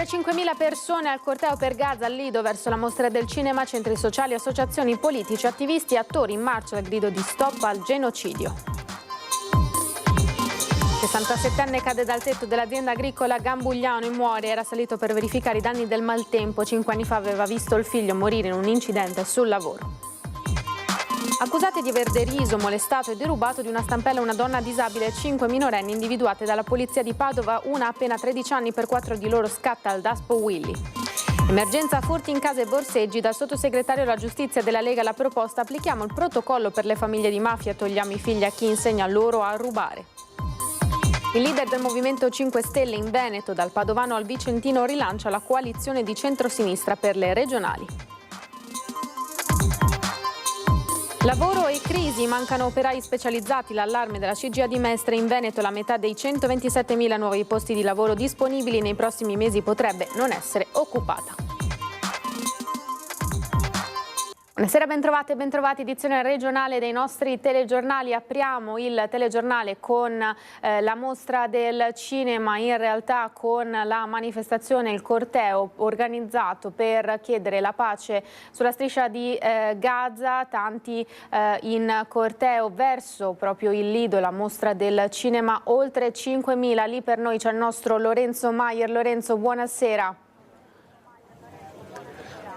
Oltre 5.000 persone al corteo per Gaza, al Lido, verso la mostra del cinema, centri sociali, associazioni, politici, attivisti e attori in marcia al grido di stop al genocidio. 67enne cade dal tetto dell'azienda agricola Gambugliano e muore. Era salito per verificare i danni del maltempo. 5 anni fa aveva visto il figlio morire in un incidente sul lavoro. Accusate di aver deriso, molestato e derubato di una stampella una donna disabile e 5 minorenni individuate dalla polizia di Padova, una appena 13 anni, per 4 di loro scatta al Daspo Willy. Emergenza furti in casa e borseggi. Dal sottosegretario alla giustizia della Lega la proposta: applichiamo il protocollo per le famiglie di mafia, togliamo i figli a chi insegna loro a rubare. Il leader del Movimento 5 Stelle in Veneto, dal Padovano al Vicentino, rilancia la coalizione di centrosinistra per le regionali. Lavoro e crisi, mancano operai specializzati, l'allarme della CGIA di Mestre. In Veneto la metà dei 127.000 nuovi posti di lavoro disponibili nei prossimi mesi potrebbe non essere occupata. Buonasera, bentrovate e bentrovati, edizione regionale dei nostri telegiornali. Apriamo il telegiornale con la mostra del cinema, in realtà con la manifestazione, il corteo organizzato per chiedere la pace sulla striscia di Gaza, tanti in corteo verso proprio il Lido, la mostra del cinema, oltre 5.000. Lì per noi c'è il nostro Lorenzo Maier. Lorenzo, buonasera.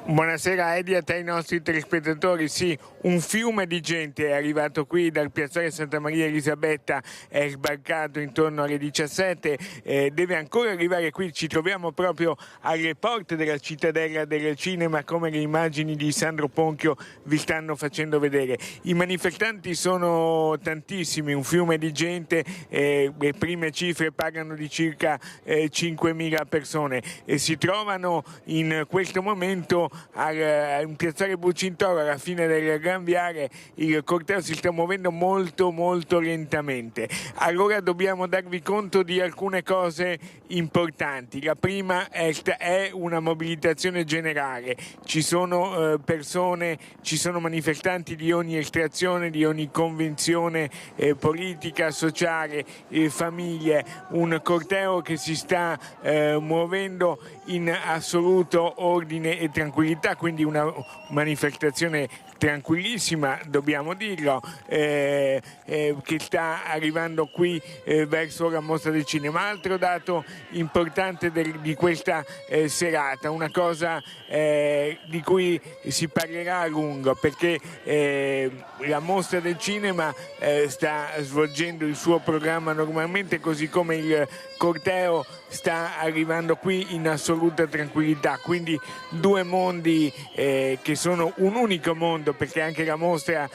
Buonasera Edi, a te e ai nostri telespettatori. Sì, un fiume di gente è arrivato qui dal piazzale Santa Maria Elisabetta, è sbarcato intorno alle 17, deve ancora arrivare qui. Ci troviamo proprio alle porte della cittadella del cinema, come le immagini di Sandro Ponchio vi stanno facendo vedere. I manifestanti sono tantissimi, un fiume di gente, le prime cifre parlano di circa 5.000 persone e si trovano in questo momento in piazzale Bucintoro, alla fine del Gran Viale. Il corteo si sta muovendo molto lentamente. Allora dobbiamo darvi conto di alcune cose importanti. La prima è una mobilitazione generale, ci sono persone, ci sono manifestanti di ogni estrazione, di ogni convinzione politica, sociale, famiglie, un corteo che si sta muovendo in assoluto ordine e tranquillità, quindi una manifestazione tranquillissima, dobbiamo dirlo, che sta arrivando qui verso la mostra del cinema. Altro dato importante di questa serata, una cosa di cui si parlerà a lungo, perché la mostra del cinema sta svolgendo il suo programma normalmente, così come il corteo sta arrivando qui in assoluta tranquillità, quindi due mondi che sono un unico mondo, perché anche la mostra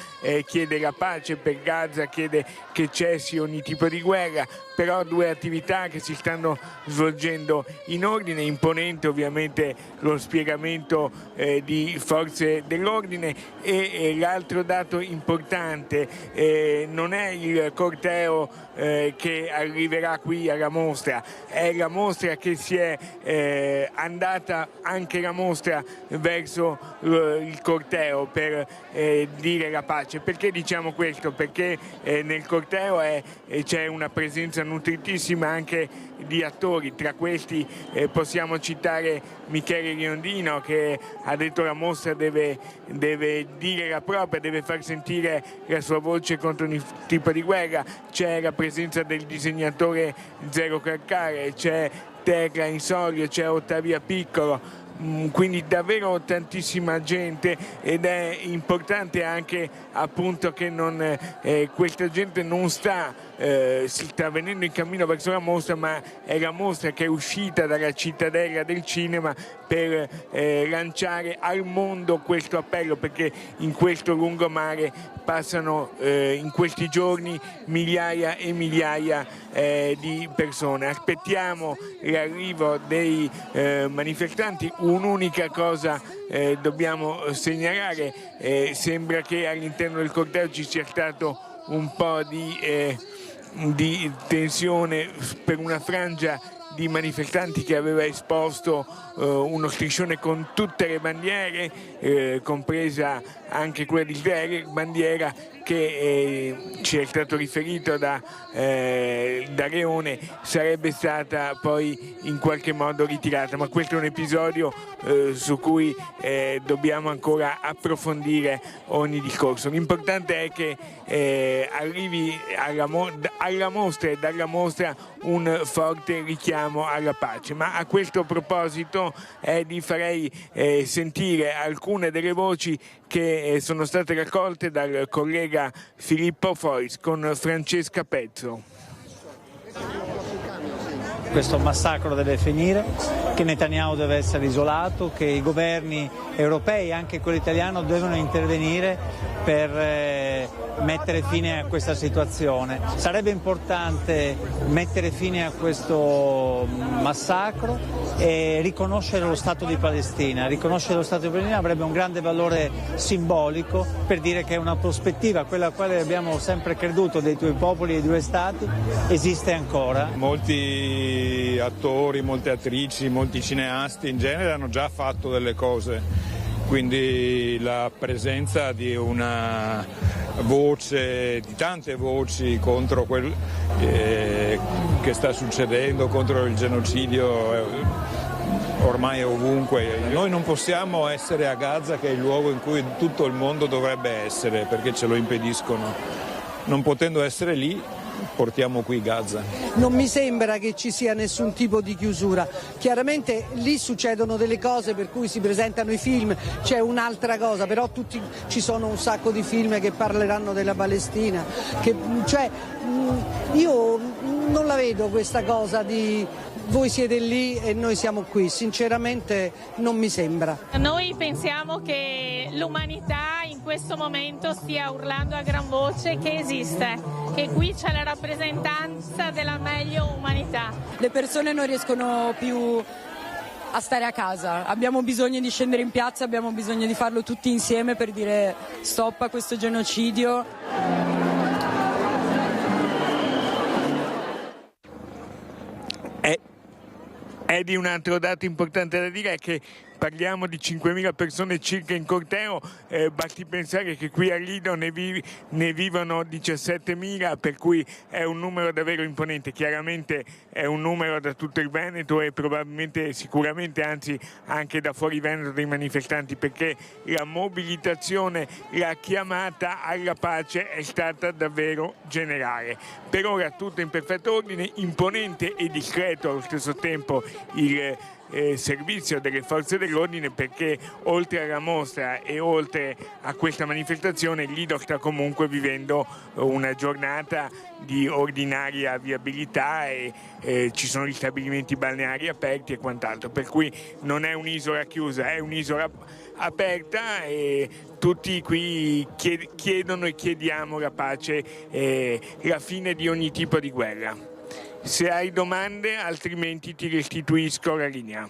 chiede la pace per Gaza, chiede che cessi ogni tipo di guerra, però due attività che si stanno svolgendo in ordine. Imponente ovviamente lo spiegamento di forze dell'ordine, e l'altro dato importante non è il corteo che arriverà qui alla mostra, è la mostra che si è andata anche la mostra verso il corteo per dire la pace. Perché diciamo questo? Perché nel corteo c'è una presenza nutritissima anche di attori. Tra questi possiamo citare Michele Riondino, che ha detto la mostra deve dire la propria, deve far sentire la sua voce contro ogni tipo di guerra. C'è la presenza del disegnatore Zero Calcare, c'è Tecla Insolio, c'è Ottavia Piccolo, quindi davvero tantissima gente, ed è importante anche appunto che questa gente non si sta venendo in cammino verso la mostra, ma è la mostra che è uscita dalla cittadella del cinema per lanciare al mondo questo appello, perché in questo lungomare passano in questi giorni migliaia e migliaia di persone. Aspettiamo l'arrivo dei manifestanti. Un'unica cosa dobbiamo segnalare: sembra che all'interno del corteo ci sia stato un po' di tensione per una frangia di manifestanti che aveva esposto uno striscione con tutte le bandiere, compresa anche quella di Israele, bandiera che ci è stato riferito da Leone sarebbe stata poi in qualche modo ritirata, ma questo è un episodio su cui dobbiamo ancora approfondire ogni discorso. L'importante è che arrivi alla mostra e dalla mostra un forte richiamo alla pace, ma a questo proposito vi farei sentire alcune delle voci che sono state raccolte dal collega Filippo Fois con Francesca Pezzo. Questo massacro deve finire, che Netanyahu deve essere isolato, che i governi europei, anche quello italiano, devono intervenire per mettere fine a questa situazione. Sarebbe importante mettere fine a questo massacro e riconoscere lo Stato di Palestina. Riconoscere lo Stato di Palestina avrebbe un grande valore simbolico per dire che è una prospettiva, quella a quale abbiamo sempre creduto, dei due popoli e due Stati, esiste ancora. Molti attori, molte attrici, molti cineasti in genere hanno già fatto delle cose, quindi la presenza di una voce, di tante voci contro quel che sta succedendo, contro il genocidio ormai è ovunque. Noi non possiamo essere a Gaza, che è il luogo in cui tutto il mondo dovrebbe essere, perché ce lo impediscono. Non potendo essere lì, portiamo qui Gaza. Non mi sembra che ci sia nessun tipo di chiusura. Chiaramente lì succedono delle cose per cui si presentano i film, c'è un'altra cosa, però ci sono un sacco di film che parleranno della Palestina. Io non la vedo questa cosa di voi siete lì e noi siamo qui, sinceramente non mi sembra. Noi pensiamo che l'umanità in questo momento stia urlando a gran voce che esiste, che qui c'è la rappresentanza della meglio umanità. Le persone non riescono più a stare a casa, abbiamo bisogno di scendere in piazza, abbiamo bisogno di farlo tutti insieme per dire stop a questo genocidio. Di un altro dato importante da dire è che parliamo di 5.000 persone circa in corteo, basti pensare che qui a Lido ne vivono 17.000, per cui è un numero davvero imponente. Chiaramente è un numero da tutto il Veneto e probabilmente, sicuramente, anzi anche da fuori Veneto dei manifestanti, perché la mobilitazione, la chiamata alla pace è stata davvero generale. Per ora tutto in perfetto ordine, imponente e discreto allo stesso tempo il servizio delle forze dell'ordine, perché oltre alla mostra e oltre a questa manifestazione Lido sta comunque vivendo una giornata di ordinaria viabilità e ci sono gli stabilimenti balneari aperti e quant'altro, per cui non è un'isola chiusa, è un'isola aperta e tutti qui chiedono e chiediamo la pace e la fine di ogni tipo di guerra. Se hai domande, altrimenti ti restituisco la linea.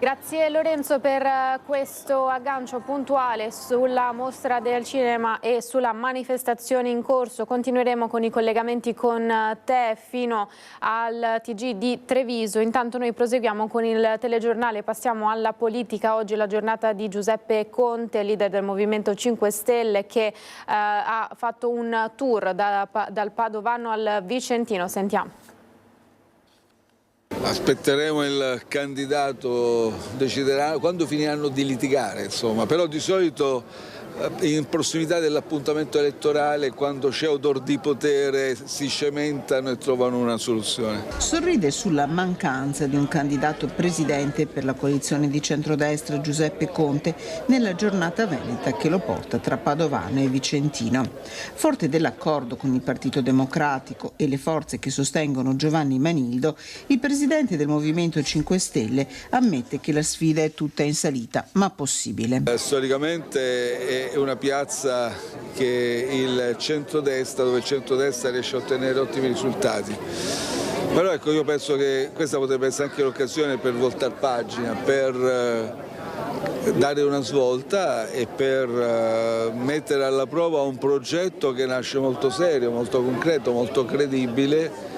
Grazie Lorenzo per questo aggancio puntuale sulla mostra del cinema e sulla manifestazione in corso. Continueremo con i collegamenti con te fino al TG di Treviso. Intanto noi proseguiamo con il telegiornale, passiamo alla politica. Oggi è la giornata di Giuseppe Conte, leader del Movimento 5 Stelle, che ha fatto un tour dal Padovano al Vicentino. Sentiamo. Aspetteremo il candidato, deciderà quando finiranno di litigare, insomma, però di solito in prossimità dell'appuntamento elettorale, quando c'è odor di potere, si cementano e trovano una soluzione. Sorride sulla mancanza di un candidato presidente per la coalizione di centrodestra Giuseppe Conte nella giornata veneta che lo porta tra Padovano e Vicentino. Forte dell'accordo con il Partito Democratico e le forze che sostengono Giovanni Manildo, il presidente del Movimento 5 Stelle ammette che la sfida è tutta in salita, ma possibile. Storicamente è una piazza che il centrodestra, dove il centrodestra riesce a ottenere ottimi risultati. Però ecco, io penso che questa potrebbe essere anche l'occasione per voltare pagina, per dare una svolta e per mettere alla prova un progetto che nasce molto serio, molto concreto, molto credibile.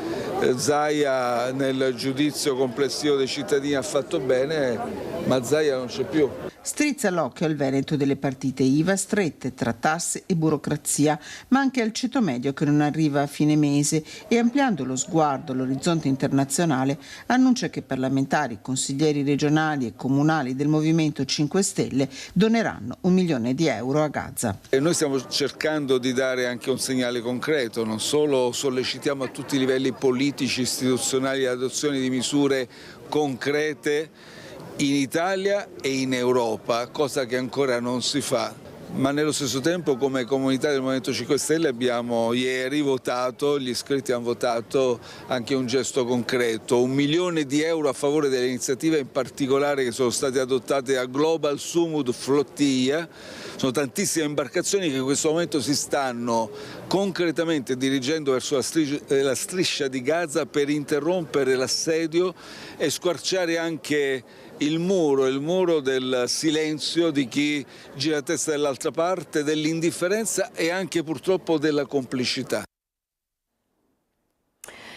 Zaia nel giudizio complessivo dei cittadini ha fatto bene, ma Zaia non c'è più. Strizza l'occhio al Veneto delle partite IVA strette tra tasse e burocrazia, ma anche al ceto medio che non arriva a fine mese e, ampliando lo sguardo all'orizzonte internazionale, annuncia che parlamentari, consiglieri regionali e comunali del Movimento 5 Stelle doneranno €1 milione a Gaza. E noi stiamo cercando di dare anche un segnale concreto, non solo sollecitiamo a tutti i livelli politici, istituzionali l'adozione di misure concrete in Italia e in Europa, cosa che ancora non si fa, ma nello stesso tempo come comunità del Movimento 5 Stelle abbiamo ieri votato, gli iscritti hanno votato anche un gesto concreto, €1 milione a favore delle iniziative in particolare che sono state adottate a Global Sumud Flotilla. Sono tantissime imbarcazioni che in questo momento si stanno concretamente dirigendo verso la striscia di Gaza per interrompere l'assedio e squarciare anche il muro del silenzio di chi gira la testa dall'altra parte, dell'indifferenza e anche purtroppo della complicità.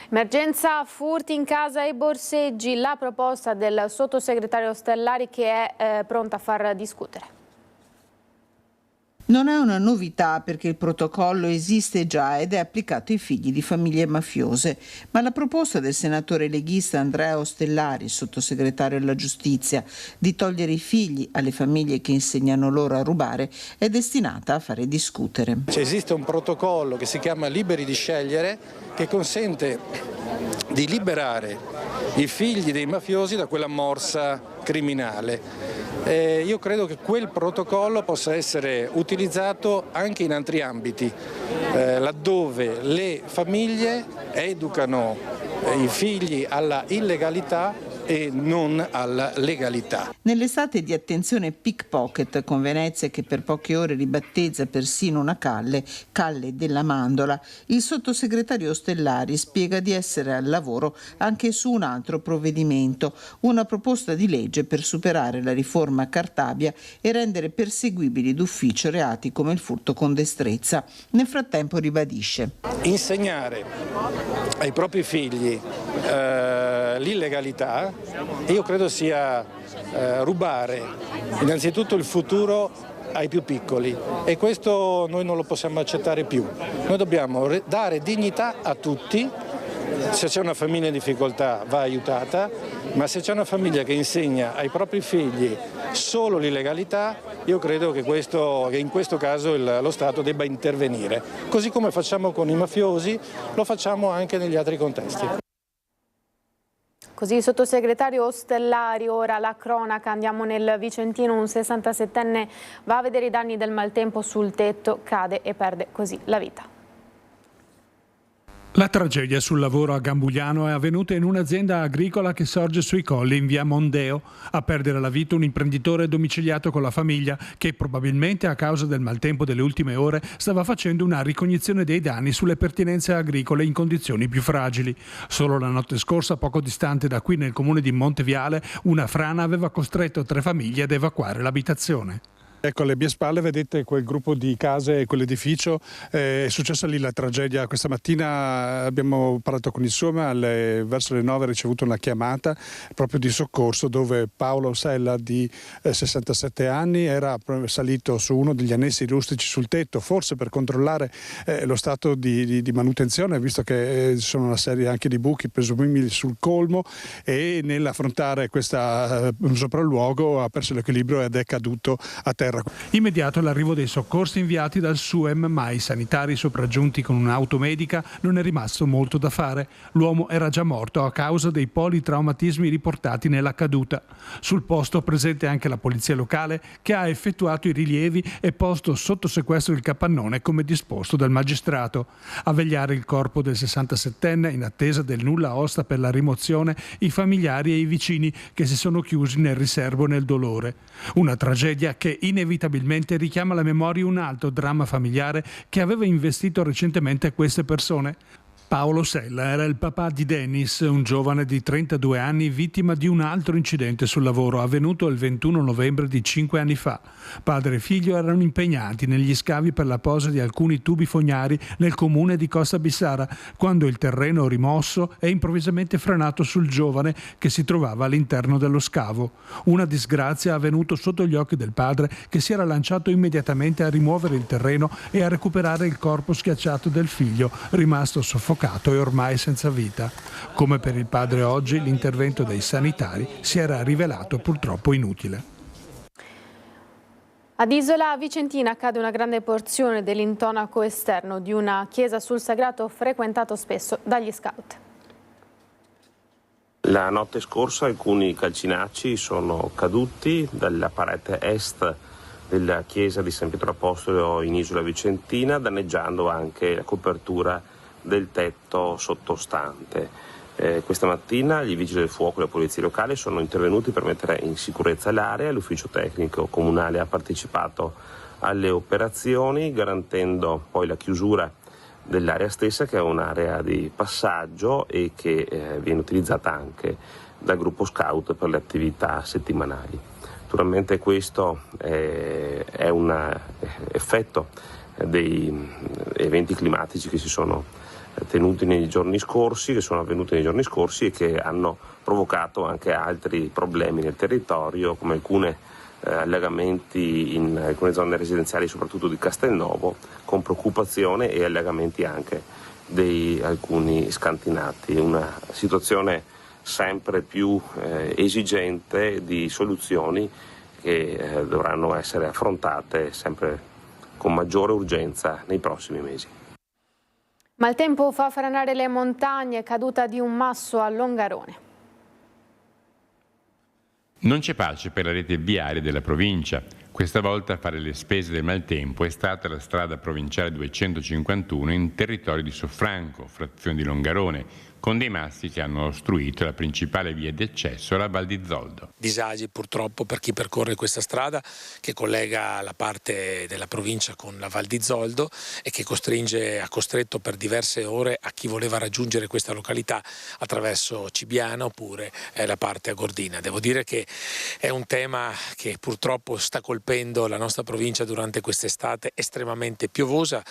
Emergenza furti in casa e borseggi, la proposta del sottosegretario Ostellari che è pronta a far discutere. Non è una novità perché il protocollo esiste già ed è applicato ai figli di famiglie mafiose, ma la proposta del senatore leghista Andrea Ostellari, sottosegretario alla giustizia, di togliere i figli alle famiglie che insegnano loro a rubare è destinata a fare discutere. Esiste un protocollo che si chiama Liberi di scegliere che consente di liberare i figli dei mafiosi da quella morsa criminale. Io credo che quel protocollo possa essere utilizzato anche in altri ambiti, laddove le famiglie educano i figli alla illegalità e non alla legalità. Nell'estate di attenzione pickpocket con Venezia che per poche ore ribattezza persino una Calle della Mandola, il sottosegretario Ostellari spiega di essere al lavoro anche su un altro provvedimento, una proposta di legge per superare la riforma Cartabia e rendere perseguibili d'ufficio reati come il furto con destrezza. Nel frattempo ribadisce: insegnare ai propri figli l'illegalità, io credo sia rubare innanzitutto il futuro ai più piccoli e questo noi non lo possiamo accettare più. Noi dobbiamo dare dignità a tutti. Se c'è una famiglia in difficoltà va aiutata, ma se c'è una famiglia che insegna ai propri figli solo l'illegalità, io credo che in questo caso lo Stato debba intervenire. Così come facciamo con i mafiosi, lo facciamo anche negli altri contesti. Così il sottosegretario Ostellari. Ora la cronaca, andiamo nel Vicentino, un 67enne va a vedere i danni del maltempo sul tetto, cade e perde così la vita. La tragedia sul lavoro a Gambugliano è avvenuta in un'azienda agricola che sorge sui colli in via Mondeo. A perdere la vita un imprenditore domiciliato con la famiglia che probabilmente a causa del maltempo delle ultime ore stava facendo una ricognizione dei danni sulle pertinenze agricole in condizioni più fragili. Solo la notte scorsa, poco distante da qui nel comune di Monteviale, una frana aveva costretto 3 famiglie ad evacuare l'abitazione. Ecco, alle mie spalle vedete quel gruppo di case e quell'edificio. È successa lì la tragedia. Questa mattina abbiamo parlato con il SOMA, verso le 9 ha ricevuto una chiamata proprio di soccorso dove Paolo Sella di 67 anni era salito su uno degli annessi rustici sul tetto, forse per controllare lo stato di manutenzione, visto che ci sono una serie anche di buchi presumibili sul colmo, e nell'affrontare questo sopralluogo ha perso l'equilibrio ed è caduto a terra. Immediato l'arrivo dei soccorsi inviati dal SUEM, ma ai sanitari sopraggiunti con un'auto medica non è rimasto molto da fare. L'uomo era già morto a causa dei politraumatismi riportati nella caduta. Sul posto presente anche la polizia locale che ha effettuato i rilievi e posto sotto sequestro il capannone come disposto dal magistrato. A vegliare il corpo del 67enne in attesa del nulla osta per la rimozione i familiari e i vicini che si sono chiusi nel riservo nel dolore. Una tragedia che inevitabilmente richiama alla memoria un altro dramma familiare che aveva investito recentemente queste persone. Paolo Sella era il papà di Dennis, un giovane di 32 anni vittima di un altro incidente sul lavoro avvenuto il 21 novembre di 5 anni fa. Padre e figlio erano impegnati negli scavi per la posa di alcuni tubi fognari nel comune di Costa Bissara, quando il terreno rimosso è improvvisamente frenato sul giovane che si trovava all'interno dello scavo. Una disgrazia avvenuta sotto gli occhi del padre, che si era lanciato immediatamente a rimuovere il terreno e a recuperare il corpo schiacciato del figlio, rimasto soffocato e ormai senza vita. Come per il padre oggi, l'intervento dei sanitari si era rivelato purtroppo inutile. Ad Isola Vicentina cade una grande porzione dell'intonaco esterno di una chiesa sul sagrato frequentato spesso dagli scout. La notte scorsa alcuni calcinacci sono caduti dalla parete est della chiesa di San Pietro Apostolo in Isola Vicentina, danneggiando anche la copertura del tetto sottostante. Questa mattina i vigili del fuoco e la polizia locale sono intervenuti per mettere in sicurezza l'area. L'ufficio tecnico comunale ha partecipato alle operazioni, garantendo poi la chiusura dell'area stessa, che è un'area di passaggio e che viene utilizzata anche dal gruppo scout per le attività settimanali. Naturalmente questo è un effetto dei eventi climatici che si sono tenuti nei giorni scorsi, che sono avvenuti nei giorni scorsi e che hanno provocato anche altri problemi nel territorio, come alcuni allagamenti in alcune zone residenziali, soprattutto di Castelnuovo, con preoccupazione, e allagamenti anche di alcuni scantinati. Una situazione sempre più esigente di soluzioni che dovranno essere affrontate sempre con maggiore urgenza nei prossimi mesi. Maltempo fa franare le montagne, caduta di un masso a Longarone. Non c'è pace per la rete viaria della provincia. Questa volta a fare le spese del maltempo è stata la strada provinciale 251 in territorio di Soffranco, frazione di Longarone, con dei massi che hanno ostruito la principale via di accesso alla Val di Zoldo. Disagi purtroppo per chi percorre questa strada che collega la parte della provincia con la Val di Zoldo e che ha costretto per diverse ore a chi voleva raggiungere questa località attraverso Cibiana oppure la parte agordina. Devo dire che è un tema che purtroppo sta colpendo la nostra provincia durante quest'estate estremamente piovosa.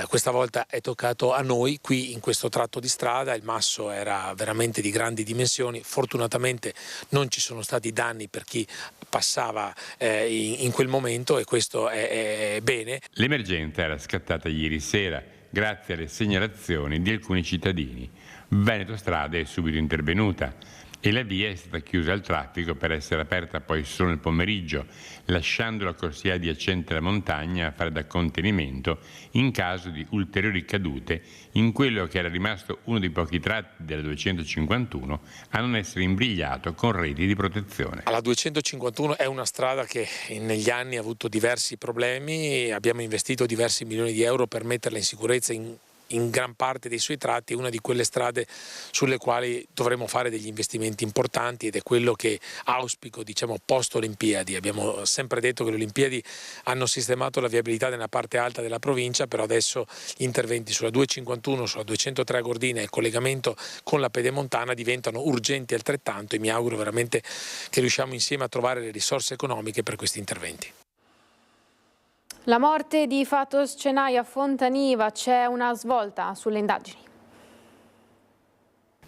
Questa volta è toccato a noi qui in questo tratto di strada. Il masso era veramente di grandi dimensioni, fortunatamente non ci sono stati danni per chi passava in quel momento, e questo è bene. L'emergenza era scattata ieri sera grazie alle segnalazioni di alcuni cittadini. Veneto Strade è subito intervenuta e la via è stata chiusa al traffico per essere aperta poi solo nel pomeriggio, lasciando la corsia adiacente alla montagna a fare da contenimento in caso di ulteriori cadute in quello che era rimasto uno dei pochi tratti della 251 a non essere imbrigliato con reti di protezione. La 251 è una strada che negli anni ha avuto diversi problemi, abbiamo investito diversi milioni di euro per metterla in sicurezza in gran parte dei suoi tratti. È una di quelle strade sulle quali dovremo fare degli investimenti importanti ed è quello che auspico, post Olimpiadi. Abbiamo sempre detto che le Olimpiadi hanno sistemato la viabilità nella parte alta della provincia, però adesso gli interventi sulla 251, sulla 203 Gordina e il collegamento con la Pedemontana diventano urgenti altrettanto, e mi auguro veramente che riusciamo insieme a trovare le risorse economiche per questi interventi. La morte di Fatos Cenai a Fontaniva, c'è una svolta sulle indagini.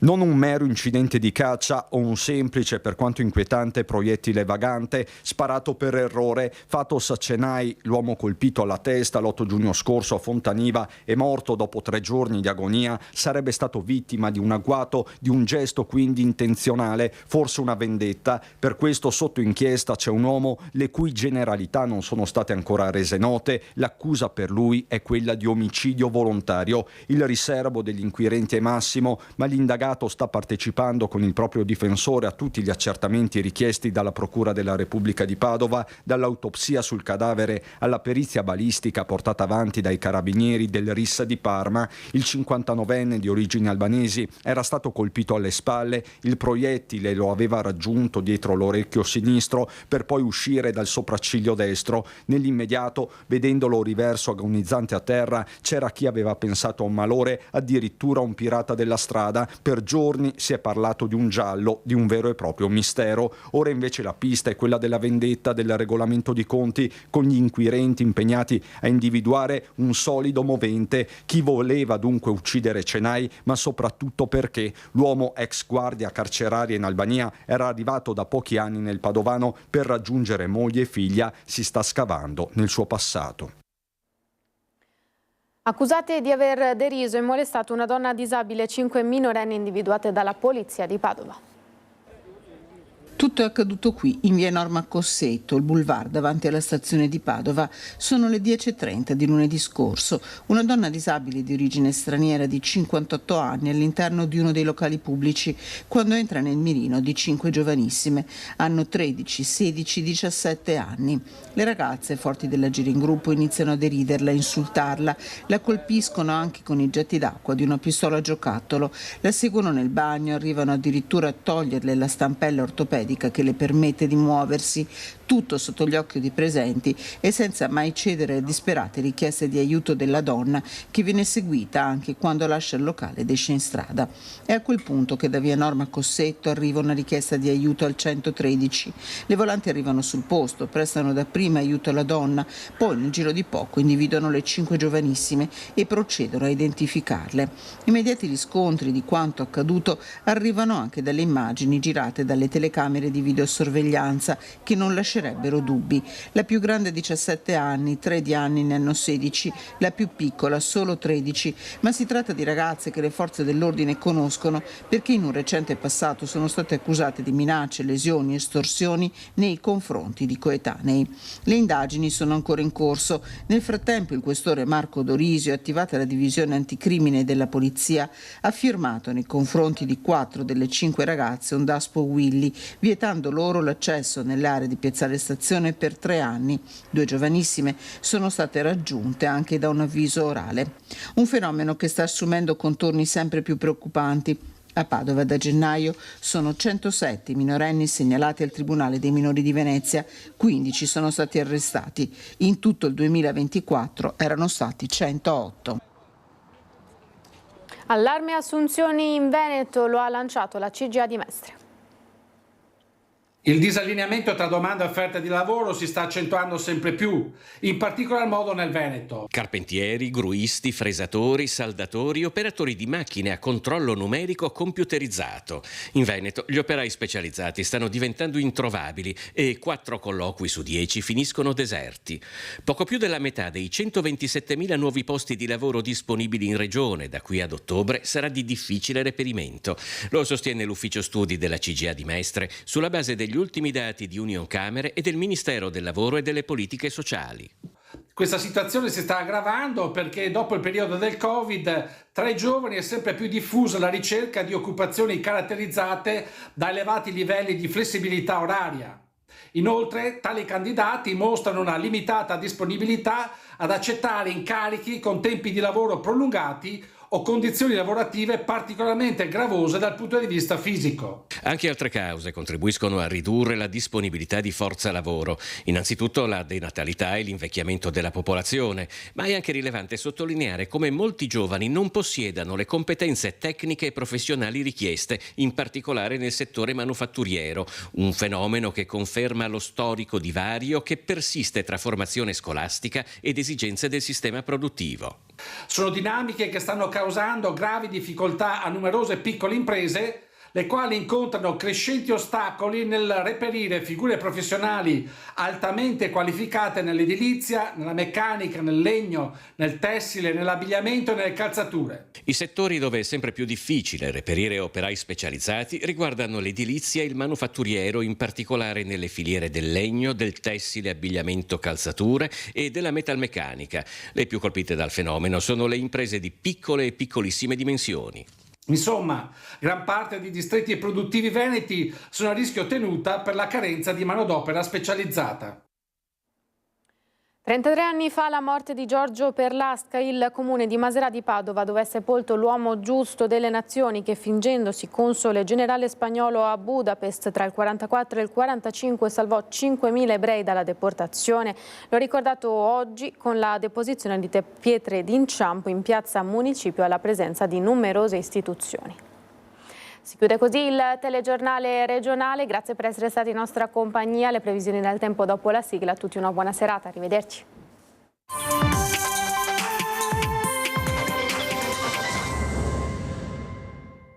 Non un mero incidente di caccia o un semplice, per quanto inquietante, proiettile vagante sparato per errore. Fatos Cenai, l'uomo colpito alla testa l'8 giugno scorso a Fontaniva e morto dopo 3 giorni di agonia, sarebbe stato vittima di un agguato, di un gesto quindi intenzionale, forse una vendetta. Per questo sotto inchiesta c'è un uomo le cui generalità non sono state ancora rese note. L'accusa per lui è quella di omicidio volontario. Il riservo degli inquirenti è massimo, ma gli indagati l'impiegato sta partecipando con il proprio difensore a tutti gli accertamenti richiesti dalla Procura della Repubblica di Padova, dall'autopsia sul cadavere alla perizia balistica portata avanti dai carabinieri del RIS di Parma. Il 59enne di origini albanesi era stato colpito alle spalle, il proiettile lo aveva raggiunto dietro l'orecchio sinistro per poi uscire dal sopracciglio destro. Nell'immediato, vedendolo riverso agonizzante a terra, c'era chi aveva pensato a un malore, addirittura un pirata della strada. Per giorni si è parlato di un giallo, di un vero e proprio mistero. Ora invece la pista è quella della vendetta, del regolamento di conti con gli inquirenti impegnati a individuare un solido movente. Chi voleva dunque uccidere Cenai, ma soprattutto perché l'uomo ex guardia carceraria in Albania era arrivato da pochi anni nel Padovano per raggiungere moglie e figlia, si sta scavando nel suo passato. Accusate di aver deriso e molestato una donna disabile e 5 minorenni individuate dalla polizia di Padova. Tutto è accaduto qui, in via Norma Cossetto, il boulevard davanti alla stazione di Padova. Sono le 10:30 di lunedì scorso. Una donna disabile di origine straniera di 58 anni all'interno di uno dei locali pubblici quando entra nel mirino di 5 giovanissime. Hanno 13, 16, 17 anni. Le ragazze, forti dell'agire in gruppo, iniziano a deriderla, a insultarla. La colpiscono anche con i getti d'acqua di una pistola a giocattolo. La seguono nel bagno, arrivano addirittura a toglierle la stampella ortopedica che le permette di muoversi, tutto sotto gli occhi dei presenti e senza mai cedere alle disperate richieste di aiuto della donna, che viene seguita anche quando lascia il locale ed esce in strada. È a quel punto che da via Norma Cossetto arriva una richiesta di aiuto al 113. Le volanti arrivano sul posto, prestano dapprima aiuto alla donna, poi nel giro di poco individuano le 5 giovanissime e procedono a identificarle. Immediati riscontri di quanto accaduto arrivano anche dalle immagini girate dalle telecamere di videosorveglianza che non lascerebbero dubbi. La più grande 17 anni, 3 di anni ne hanno 16, la più piccola solo 13, ma si tratta di ragazze che le forze dell'ordine conoscono perché in un recente passato sono state accusate di minacce, lesioni, estorsioni nei confronti di coetanei. Le indagini sono ancora in corso. Nel frattempo il questore Marco Dorisio, attivata la divisione anticrimine della polizia, ha firmato nei confronti di 4 delle 5 ragazze un daspo Willy, vietando loro l'accesso nelle aree di Piazzale Stazione per 3 anni. 2 giovanissime sono state raggiunte anche da un avviso orale. Un fenomeno che sta assumendo contorni sempre più preoccupanti. A Padova da gennaio sono 107 minorenni segnalati al Tribunale dei minori di Venezia, 15 sono stati arrestati. In tutto il 2024 erano stati 108. Allarme assunzioni in Veneto, lo ha lanciato la CGA di Mestre. Il disallineamento tra domanda e offerta di lavoro si sta accentuando sempre più, in particolar modo nel Veneto. Carpentieri, gruisti, fresatori, saldatori, operatori di macchine a controllo numerico computerizzato. In Veneto gli operai specializzati stanno diventando introvabili e 4 colloqui su 10 finiscono deserti. Poco più della metà dei 127.000 nuovi posti di lavoro disponibili in regione da qui ad ottobre sarà di difficile reperimento. Lo sostiene l'ufficio studi della CGA di Mestre sulla base degli ultimi dati di Unioncamere e del Ministero del Lavoro e delle Politiche Sociali. Questa situazione si sta aggravando perché dopo il periodo del Covid tra i giovani è sempre più diffusa la ricerca di occupazioni caratterizzate da elevati livelli di flessibilità oraria. Inoltre, tali candidati mostrano una limitata disponibilità ad accettare incarichi con tempi di lavoro prolungati o condizioni lavorative particolarmente gravose dal punto di vista fisico. Anche altre cause contribuiscono a ridurre la disponibilità di forza lavoro. Innanzitutto la denatalità e l'invecchiamento della popolazione, ma è anche rilevante sottolineare come molti giovani non possiedano le competenze tecniche e professionali richieste, in particolare nel settore manufatturiero, un fenomeno che conferma lo storico divario che persiste tra formazione scolastica ed esigenze del sistema produttivo. Sono dinamiche che stanno causando gravi difficoltà a numerose piccole imprese, le quali incontrano crescenti ostacoli nel reperire figure professionali altamente qualificate nell'edilizia, nella meccanica, nel legno, nel tessile, nell'abbigliamento e nelle calzature. I settori dove è sempre più difficile reperire operai specializzati riguardano l'edilizia e il manufatturiero, in particolare nelle filiere del legno, del tessile, abbigliamento, calzature e della metalmeccanica. Le più colpite dal fenomeno sono le imprese di piccole e piccolissime dimensioni. Insomma, gran parte dei distretti produttivi veneti sono a rischio tenuta per la carenza di manodopera specializzata. 33 anni fa la morte di Giorgio Perlasca, il comune di Maserà di Padova, dove è sepolto l'uomo giusto delle nazioni che, fingendosi console generale spagnolo a Budapest tra il 44 e il 45, salvò 5.000 ebrei dalla deportazione. L'ho ricordato oggi con la deposizione di pietre d'inciampo in piazza Municipio alla presenza di numerose istituzioni. Si chiude così il telegiornale regionale, grazie per essere stati in nostra compagnia, le previsioni del tempo dopo la sigla, a tutti una buona serata, arrivederci.